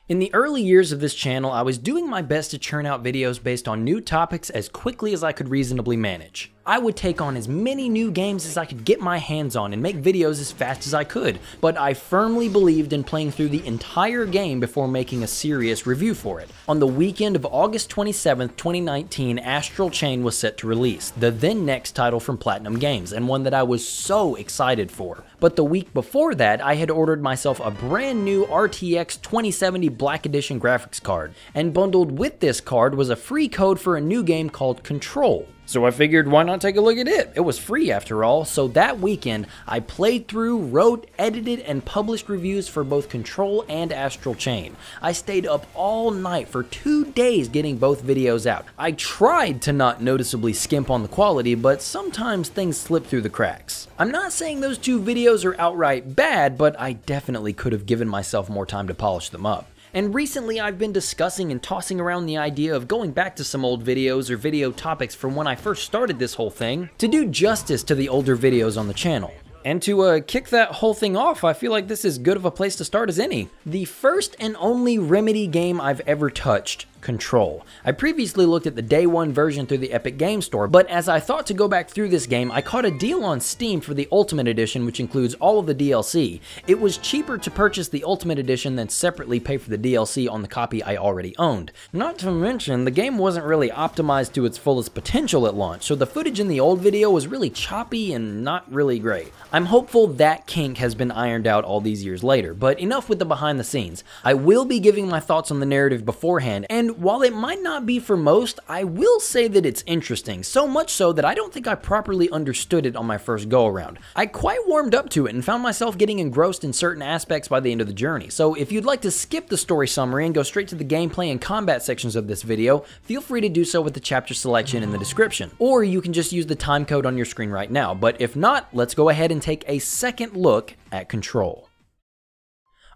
In the early years of this channel, I was doing my best to churn out videos based on new topics as quickly as I could reasonably manage. I would take on as many new games as I could get my hands on and make videos as fast as I could, but I firmly believed in playing through the entire game before making a serious review for it. On the weekend of August 27th, 2019, Astral Chain was set to release, the then next title from Platinum Games, and one that I was so excited for. But the week before that, I had ordered myself a brand new RTX 2070 Black Edition graphics card, and bundled with this card was a free code for a new game called Control. So I figured, why not take a look at it? It was free after all. So that weekend, I played through, wrote, edited, and published reviews for both Control and Astral Chain. I stayed up all night for 2 days getting both videos out. I tried to not noticeably skimp on the quality, but sometimes things slip through the cracks. I'm not saying those 2 videos are outright bad, but I definitely could have given myself more time to polish them up. And recently I've been discussing and tossing around the idea of going back to some old videos or video topics from when I first started this whole thing to do justice to the older videos on the channel. And to kick that whole thing off, I feel like this is as good of a place to start as any. The first and only Remedy game I've ever touched, Control. I previously looked at the day one version through the Epic Game Store, but as I thought to go back through this game, I caught a deal on Steam for the Ultimate Edition, which includes all of the DLC. It was cheaper to purchase the Ultimate Edition than separately pay for the DLC on the copy I already owned. Not to mention, the game wasn't really optimized to its fullest potential at launch, so the footage in the old video was really choppy and not really great. I'm hopeful that kink has been ironed out all these years later, but enough with the behind the scenes. I will be giving my thoughts on the narrative beforehand, and while it might not be for most, I will say that it's interesting, so much so that I don't think I properly understood it on my first go around. I quite warmed up to it and found myself getting engrossed in certain aspects by the end of the journey, so if you'd like to skip the story summary and go straight to the gameplay and combat sections of this video, feel free to do so with the chapter selection in the description, or you can just use the time code on your screen right now, but if not, let's go ahead and take a second look at Control.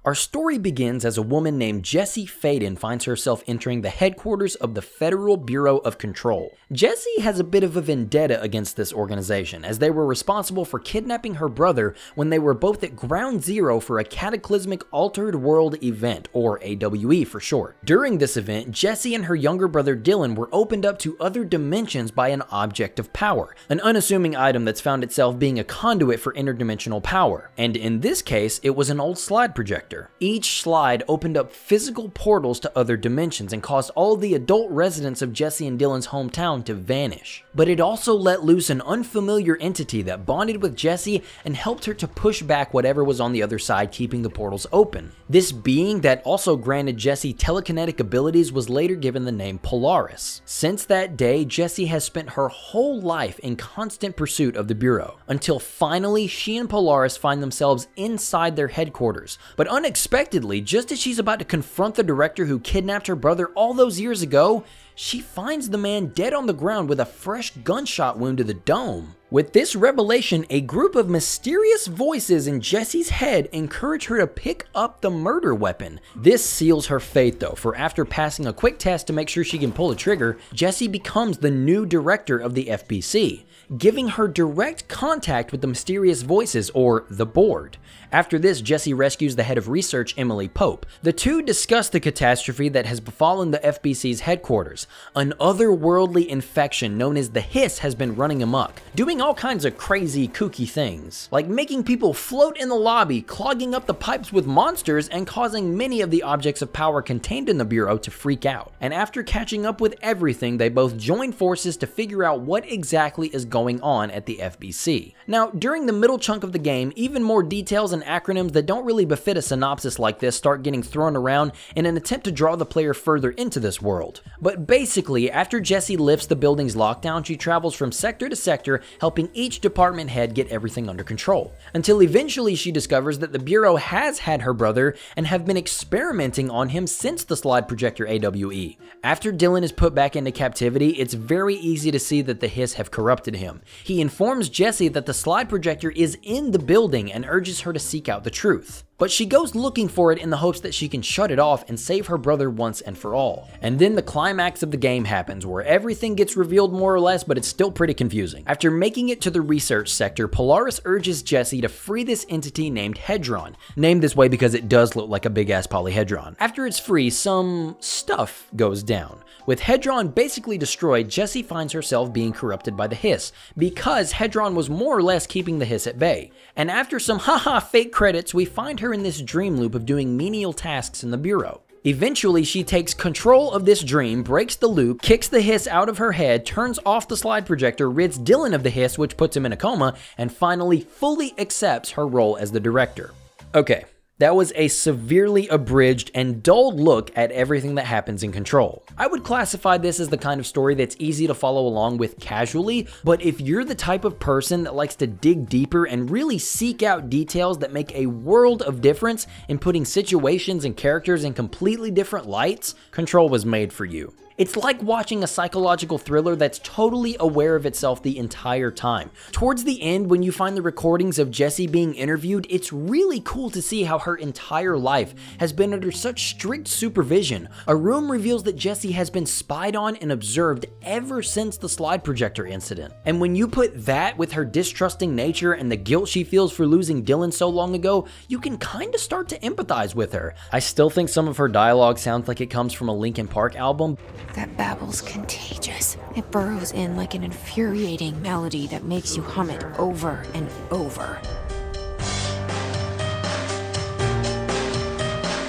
Our story begins as a woman named Jessie Faden finds herself entering the headquarters of the Federal Bureau of Control. Jessie has a bit of a vendetta against this organization, as they were responsible for kidnapping her brother when they were both at ground zero for a cataclysmic altered world event, or AWE for short. During this event, Jessie and her younger brother Dylan were opened up to other dimensions by an object of power, an unassuming item that's found itself being a conduit for interdimensional power, and in this case, it was an old slide projector. Each slide opened up physical portals to other dimensions and caused all the adult residents of Jessie and Dylan's hometown to vanish. But it also let loose an unfamiliar entity that bonded with Jessie and helped her to push back whatever was on the other side, keeping the portals open. This being that also granted Jessie telekinetic abilities was later given the name Polaris. Since that day, Jessie has spent her whole life in constant pursuit of the Bureau, until finally she and Polaris find themselves inside their headquarters. But unexpectedly, just as she's about to confront the director who kidnapped her brother all those years ago, she finds the man dead on the ground with a fresh gunshot wound to the dome. With this revelation, a group of mysterious voices in Jessie's head encourage her to pick up the murder weapon. This seals her fate though, for after passing a quick test to make sure she can pull the trigger, Jessie becomes the new director of the FBC, giving her direct contact with the mysterious voices, or the board. After this, Jessie rescues the head of research, Emily Pope. The two discuss the catastrophe that has befallen the FBC's headquarters. An otherworldly infection known as the Hiss has been running amok, doing all kinds of crazy, kooky things, like making people float in the lobby, clogging up the pipes with monsters, and causing many of the objects of power contained in the Bureau to freak out. And after catching up with everything, they both join forces to figure out what exactly is going on at the FBC. Now, during the middle chunk of the game, even more details and acronyms that don't really befit a synopsis like this start getting thrown around in an attempt to draw the player further into this world. But basically, after Jessie lifts the building's lockdown, she travels from sector to sector, helping each department head get everything under control. Until eventually she discovers that the Bureau has had her brother and have been experimenting on him since the slide projector AWE. After Dylan is put back into captivity, it's very easy to see that the Hiss have corrupted him. He informs Jessie that the slide projector is in the building and urges her to seek out the truth. But she goes looking for it in the hopes that she can shut it off and save her brother once and for all. And then the climax of the game happens, where everything gets revealed more or less, but it's still pretty confusing. After making it to the research sector, Polaris urges Jessie to free this entity named Hedron, named this way because it does look like a big ass polyhedron. After it's free, some stuff goes down. With Hedron basically destroyed, Jessie finds herself being corrupted by the Hiss, because Hedron was more or less keeping the Hiss at bay. And after some haha fake credits, we find her in this dream loop of doing menial tasks in the Bureau. Eventually, she takes control of this dream, breaks the loop, kicks the Hiss out of her head, turns off the slide projector, rids Dylan of the Hiss, which puts him in a coma, and finally fully accepts her role as the director. Okay. That was a severely abridged and dulled look at everything that happens in Control. I would classify this as the kind of story that's easy to follow along with casually, but if you're the type of person that likes to dig deeper and really seek out details that make a world of difference in putting situations and characters in completely different lights, Control was made for you. It's like watching a psychological thriller that's totally aware of itself the entire time. Towards the end, when you find the recordings of Jessie being interviewed, it's really cool to see how her entire life has been under such strict supervision. A room reveals that Jessie has been spied on and observed ever since the slide projector incident. And when you put that with her distrusting nature and the guilt she feels for losing Dylan so long ago, you can kinda start to empathize with her. I still think some of her dialogue sounds like it comes from a Linkin Park album. That babble's contagious. It burrows in like an infuriating melody that makes you hum it over and over.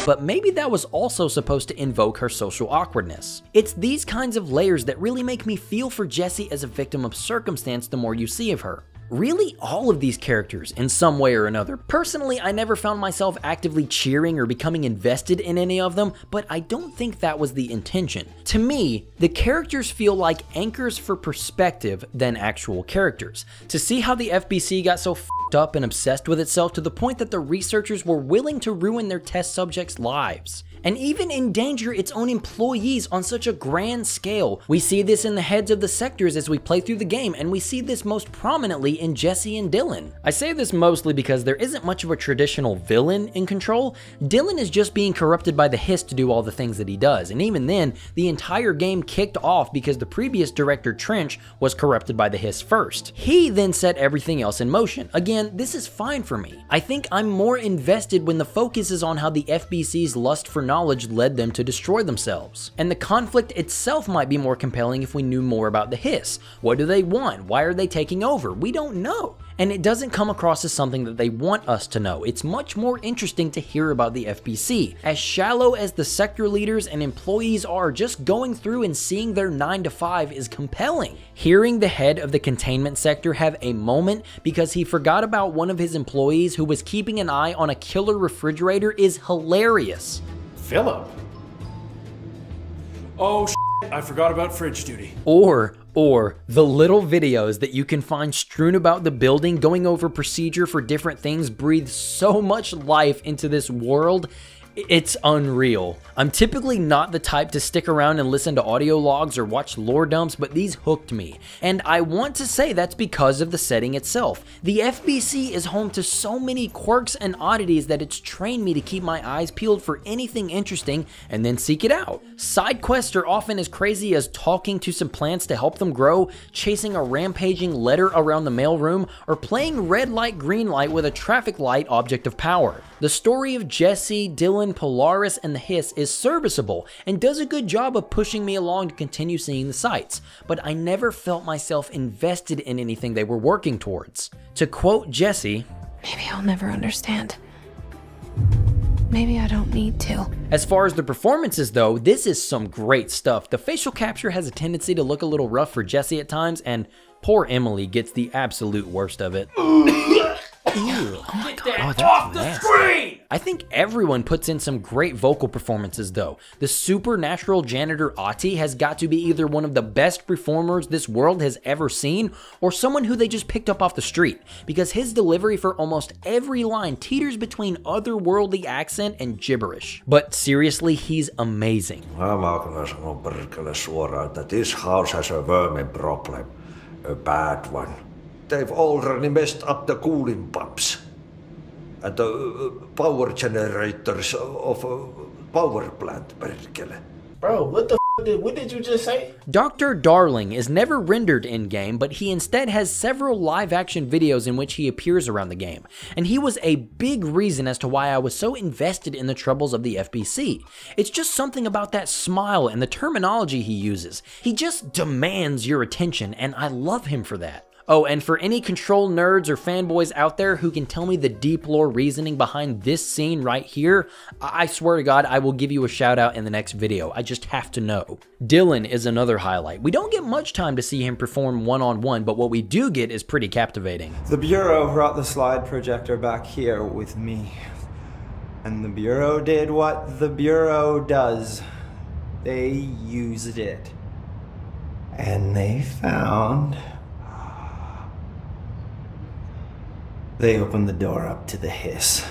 But maybe that was also supposed to invoke her social awkwardness. It's these kinds of layers that really make me feel for Jessie as a victim of circumstance the more you see of her. Really, all of these characters in some way or another. Personally, I never found myself actively cheering or becoming invested in any of them, but I don't think that was the intention. To me, the characters feel like anchors for perspective than actual characters. To see how the FBC got so f***ed up and obsessed with itself to the point that the researchers were willing to ruin their test subjects' lives, and even endanger its own employees on such a grand scale. We see this in the heads of the sectors as we play through the game, and we see this most prominently in Jessie and Dylan. I say this mostly because there isn't much of a traditional villain in Control. Dylan is just being corrupted by the Hiss to do all the things that he does, and even then, the entire game kicked off because the previous director, Trench, was corrupted by the Hiss first. He then set everything else in motion. Again, this is fine for me. I think I'm more invested when the focus is on how the FBC's lust for knowledge led them to destroy themselves. And the conflict itself might be more compelling if we knew more about the Hiss. What do they want? Why are they taking over? We don't know. And it doesn't come across as something that they want us to know. It's much more interesting to hear about the FBC. As shallow as the sector leaders and employees are, just going through and seeing their 9 to 5 is compelling. Hearing the head of the containment sector have a moment because he forgot about one of his employees who was keeping an eye on a killer refrigerator is hilarious. Philip? Oh, I forgot about fridge duty. Or the little videos that you can find strewn about the building going over procedure for different things breathe so much life into this world. It's unreal. I'm typically not the type to stick around and listen to audio logs or watch lore dumps, but these hooked me. And I want to say that's because of the setting itself. The FBC is home to so many quirks and oddities that it's trained me to keep my eyes peeled for anything interesting and then seek it out. Side quests are often as crazy as talking to some plants to help them grow, chasing a rampaging letter around the mailroom, or playing red light green light with a traffic light object of power. The story of Jessie, Dylan, Polaris, and the Hiss is serviceable and does a good job of pushing me along to continue seeing the sights, but I never felt myself invested in anything they were working towards. To quote Jessie, "Maybe I'll never understand. Maybe I don't need to." As far as the performances though, this is some great stuff. The facial capture has a tendency to look a little rough for Jessie at times, and poor Emily gets the absolute worst of it. Ew. Oh my Get god. that Oh, that's off the nasty. screen! I think everyone puts in some great vocal performances though. The supernatural janitor Ati has got to be either one of the best performers this world has ever seen or someone who they just picked up off the street, because his delivery for almost every line teeters between otherworldly accent and gibberish. But seriously, he's amazing. Mä kyllä sanon perkele suoraan, that this house has a vermin problem. A bad one. They've already messed up the cooling pumps. And the power generators of a power plant, perkele. Bro, what did you just say? Dr. Darling is never rendered in-game, but he instead has several live-action videos in which he appears around the game, and he was a big reason as to why I was so invested in the troubles of the FBC. It's just something about that smile and the terminology he uses. He just demands your attention, and I love him for that. Oh, and for any Control nerds or fanboys out there who can tell me the deep lore reasoning behind this scene right here, I swear to God, I will give you a shout out in the next video. I just have to know. Dylan is another highlight. We don't get much time to see him perform one-on-one, but what we do get is pretty captivating. The Bureau brought the slide projector back here with me. And the Bureau did what the Bureau does. They used it. And they found... They opened the door up to the hiss.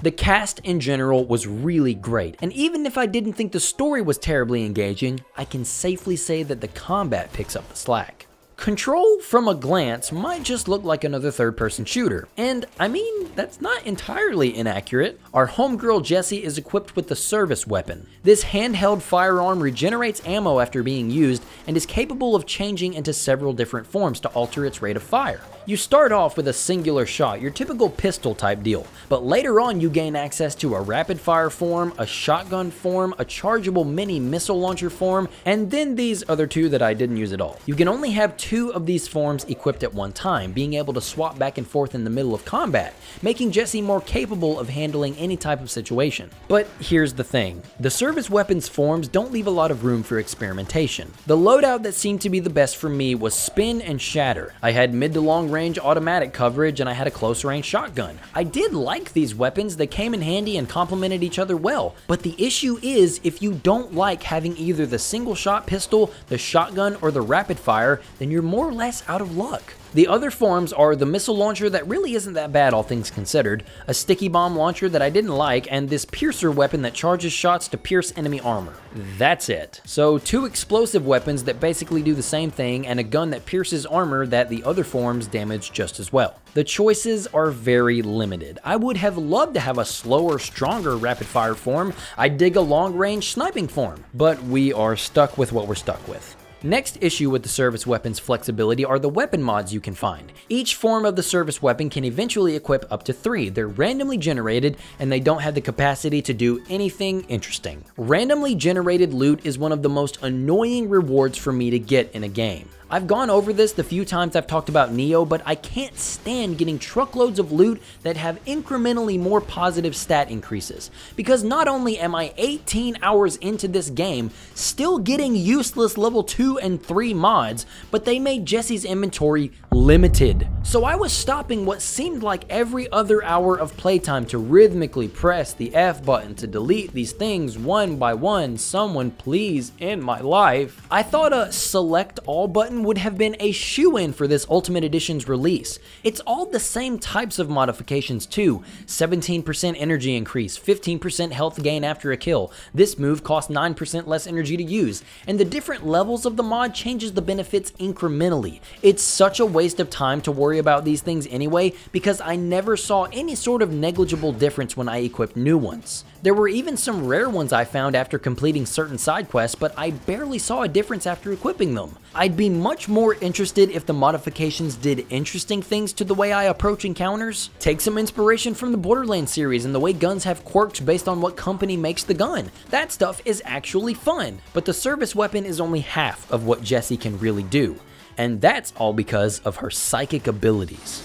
The cast in general was really great, and even if I didn't think the story was terribly engaging, I can safely say that the combat picks up the slack. Control, from a glance, might just look like another third-person shooter, and I mean, that's not entirely inaccurate. Our homegirl Jessie is equipped with the service weapon. This handheld firearm regenerates ammo after being used and is capable of changing into several different forms to alter its rate of fire. You start off with a singular shot, your typical pistol type deal, but later on you gain access to a rapid fire form, a shotgun form, a chargeable mini missile launcher form, and then these other two that I didn't use at all. You can only have 2 of these forms equipped at one time, being able to swap back and forth in the middle of combat, making Jessie more capable of handling any type of situation. But here's the thing, the service weapons forms don't leave a lot of room for experimentation. The loadout that seemed to be the best for me was Spin and Shatter. I had mid to long range automatic coverage and I had a close range shotgun. I did like these weapons, they came in handy and complemented each other well, but the issue is if you don't like having either the single shot pistol, the shotgun, or the rapid fire, then you're more or less out of luck. The other forms are the missile launcher that really isn't that bad all things considered, a sticky bomb launcher that I didn't like, and this piercer weapon that charges shots to pierce enemy armor. That's it. So 2 explosive weapons that basically do the same thing and a gun that pierces armor that the other forms damage just as well. The choices are very limited. I would have loved to have a slower, stronger rapid fire form. I'd dig a long range sniping form, but we are stuck with what we're stuck with. Next issue with the service weapon's flexibility are the weapon mods you can find. Each form of the service weapon can eventually equip up to 3. They're randomly generated and they don't have the capacity to do anything interesting. Randomly generated loot is one of the most annoying rewards for me to get in a game. I've gone over this the few times I've talked about Neo, but I can't stand getting truckloads of loot that have incrementally more positive stat increases. Because not only am I 18 hours into this game, still getting useless level 2 and 3 mods, but they made Jessie's inventory limited. So I was stopping what seemed like every other hour of playtime to rhythmically press the F button to delete these things one by one. Someone please end my life. I thought a select all button would have been a shoo-in for this Ultimate Edition's release. It's all the same types of modifications too. 17% energy increase, 15% health gain after a kill. This move costs 9% less energy to use, and the different levels of the mod changes the benefits incrementally. It's such a waste of time to worry about these things anyway, because I never saw any sort of negligible difference when I equipped new ones. There were even some rare ones I found after completing certain side quests, but I barely saw a difference after equipping them. I'd be much more interested if the modifications did interesting things to the way I approach encounters. Take some inspiration from the Borderlands series and the way guns have quirks based on what company makes the gun. That stuff is actually fun, but the service weapon is only half of what Jessie can really do. And that's all because of her psychic abilities.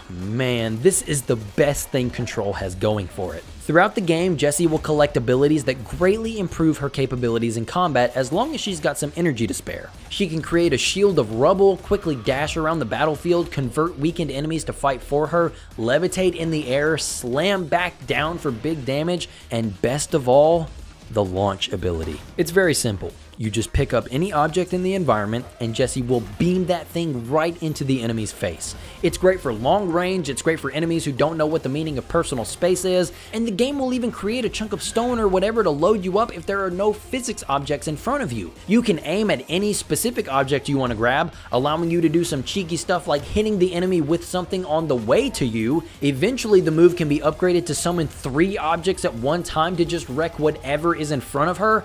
Man, this is the best thing Control has going for it. Throughout the game, Jessie will collect abilities that greatly improve her capabilities in combat as long as she's got some energy to spare. She can create a shield of rubble, quickly dash around the battlefield, convert weakened enemies to fight for her, levitate in the air, slam back down for big damage, and best of all, the launch ability. It's very simple. You just pick up any object in the environment and Jessie will beam that thing right into the enemy's face. It's great for long range, it's great for enemies who don't know what the meaning of personal space is, and the game will even create a chunk of stone or whatever to load you up if there are no physics objects in front of you. You can aim at any specific object you want to grab, allowing you to do some cheeky stuff like hitting the enemy with something on the way to you. Eventually the move can be upgraded to summon 3 objects at one time to just wreck whatever is in front of her.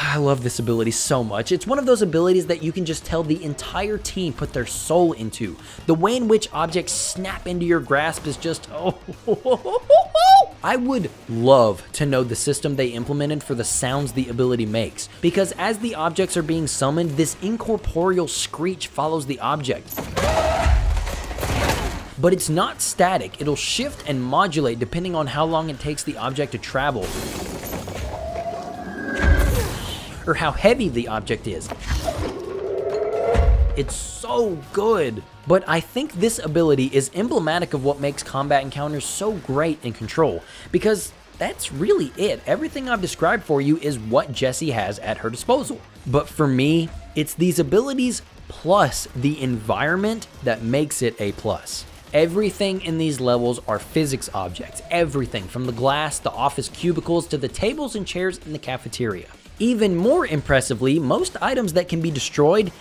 I love this ability so much. It's one of those abilities that you can just tell the entire team put their soul into. The way in which objects snap into your grasp is just, oh. I would love to know the system they implemented for the sounds the ability makes, because as the objects are being summoned, this incorporeal screech follows the object. But it's not static. It'll shift and modulate depending on how long it takes the object to travel, or how heavy the object is. It's so good. But I think this ability is emblematic of what makes combat encounters so great in Control, because that's really it. Everything I've described for you is what Jessie has at her disposal. But for me, it's these abilities plus the environment that makes it a plus. Everything in these levels are physics objects. Everything from the glass, the office cubicles, to the tables and chairs in the cafeteria. Even more impressively, most items that can be destroyed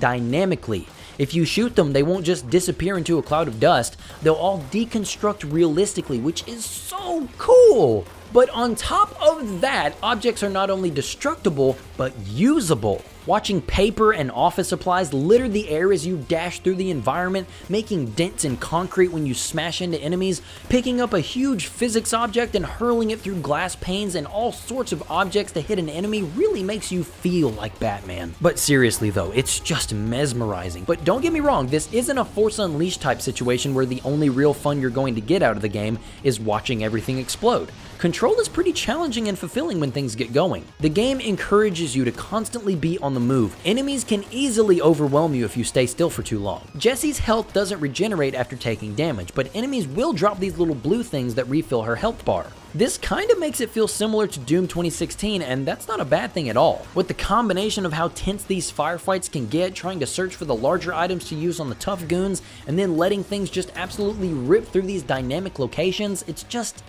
dynamically. If you shoot them, they won't just disappear into a cloud of dust, they'll all deconstruct realistically, which is so cool. But on top of that, objects are not only destructible, but usable. Watching paper and office supplies litter the air as you dash through the environment, making dents in concrete when you smash into enemies, picking up a huge physics object and hurling it through glass panes and all sorts of objects to hit an enemy really makes you feel like Batman. But seriously though, it's just mesmerizing. But don't get me wrong, this isn't a Force Unleashed type situation where the only real fun you're going to get out of the game is watching everything explode. Control is pretty challenging and fulfilling when things get going. The game encourages you to constantly be on the move. Enemies can easily overwhelm you if you stay still for too long. Jessie's health doesn't regenerate after taking damage, but enemies will drop these little blue things that refill her health bar. This kind of makes it feel similar to Doom 2016, and that's not a bad thing at all. With the combination of how tense these firefights can get, trying to search for the larger items to use on the tough goons, and then letting things just absolutely rip through these dynamic locations, it's just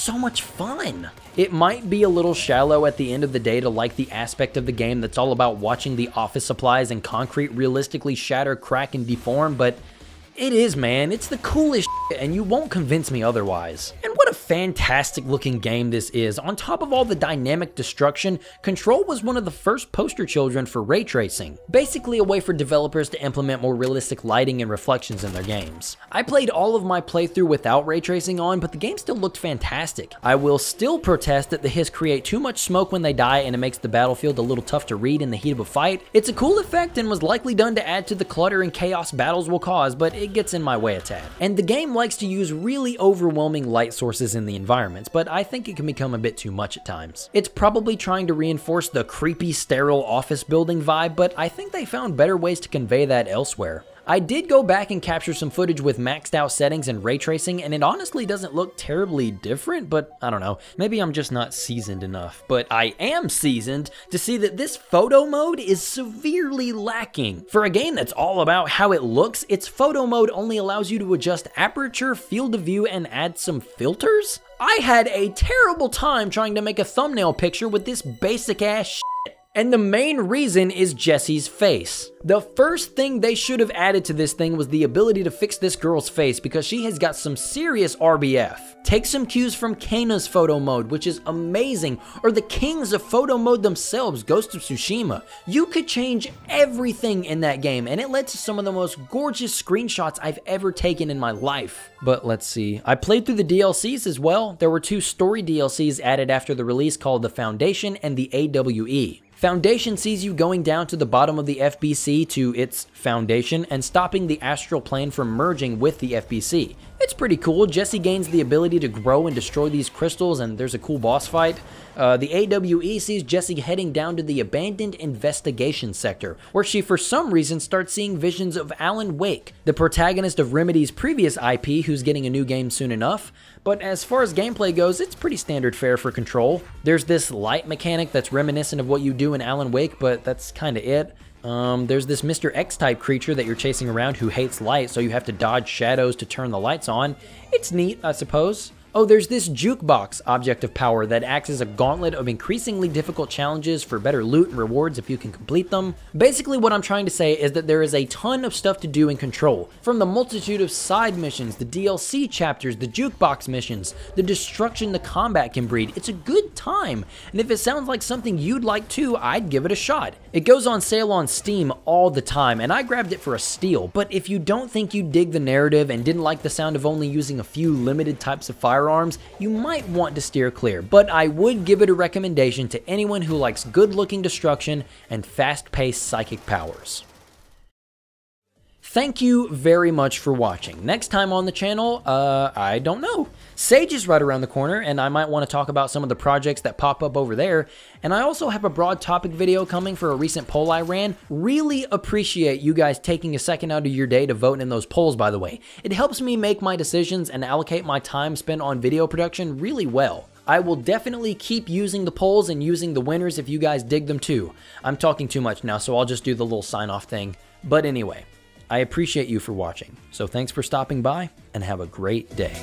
so much fun. It might be a little shallow at the end of the day to like the aspect of the game that's all about watching the office supplies and concrete realistically shatter, crack, and deform, but it is, man. It's the coolest shit, and you won't convince me otherwise. And what a fantastic looking game this is. On top of all the dynamic destruction, Control was one of the first poster children for ray tracing. Basically a way for developers to implement more realistic lighting and reflections in their games. I played all of my playthrough without ray tracing on, but the game still looked fantastic. I will still protest that the hiss create too much smoke when they die and it makes the battlefield a little tough to read in the heat of a fight. It's a cool effect and was likely done to add to the clutter and chaos battles will cause, but it gets in my way a tad. And the game likes to use really overwhelming light sources in the environments, but I think it can become a bit too much at times. It's probably trying to reinforce the creepy, sterile office building vibe, but I think they found better ways to convey that elsewhere. I did go back and capture some footage with maxed out settings and ray tracing, and it honestly doesn't look terribly different, but I don't know, maybe I'm just not seasoned enough. But I am seasoned to see that this photo mode is severely lacking. For a game that's all about how it looks, its photo mode only allows you to adjust aperture, field of view, and add some filters? I had a terrible time trying to make a thumbnail picture with this basic ass shit. And the main reason is Jessie's face. The first thing they should have added to this thing was the ability to fix this girl's face because she has got some serious RBF. Take some cues from Kana's photo mode, which is amazing, or the kings of photo mode themselves, Ghost of Tsushima. You could change everything in that game, and it led to some of the most gorgeous screenshots I've ever taken in my life. But let's see, I played through the DLCs as well. There were 2 story DLCs added after the release called the Foundation and the AWE. Foundation sees you going down to the bottom of the FBC to its foundation and stopping the astral plane from merging with the FBC. It's It's pretty cool. Jesse gains the ability to grow and destroy these crystals, and there's a cool boss fight. The AWE sees Jesse heading down to the abandoned investigation sector, where she for some reason starts seeing visions of Alan Wake, the protagonist of Remedy's previous IP, who's getting a new game soon enough. But as far as gameplay goes, it's pretty standard fare for Control. There's this light mechanic that's reminiscent of what you do in Alan Wake, but that's kinda it. There's this Mr. X-type creature that you're chasing around who hates light, so you have to dodge shadows to turn the lights on. It's neat, I suppose. Oh, there's this jukebox object of power that acts as a gauntlet of increasingly difficult challenges for better loot and rewards if you can complete them. Basically, what I'm trying to say is that there is a ton of stuff to do in Control. From the multitude of side missions, the DLC chapters, the jukebox missions, the destruction the combat can breed. It's a good time, and if it sounds like something you'd like too, I'd give it a shot. It goes on sale on Steam all the time, and I grabbed it for a steal. But if you don't think you dig the narrative and didn't like the sound of only using a few limited types of firearms, you might want to steer clear, but I would give it a recommendation to anyone who likes good-looking destruction and fast-paced psychic powers. Thank you very much for watching. Next time on the channel, I don't know. Sage is right around the corner, and I might want to talk about some of the projects that pop up over there. And I also have a broad topic video coming for a recent poll I ran. Really appreciate you guys taking a second out of your day to vote in those polls, by the way. It helps me make my decisions and allocate my time spent on video production really well. I will definitely keep using the polls and using the winners if you guys dig them too. I'm talking too much now, so I'll just do the little sign-off thing. But anyway, I appreciate you for watching, so thanks for stopping by, and have a great day.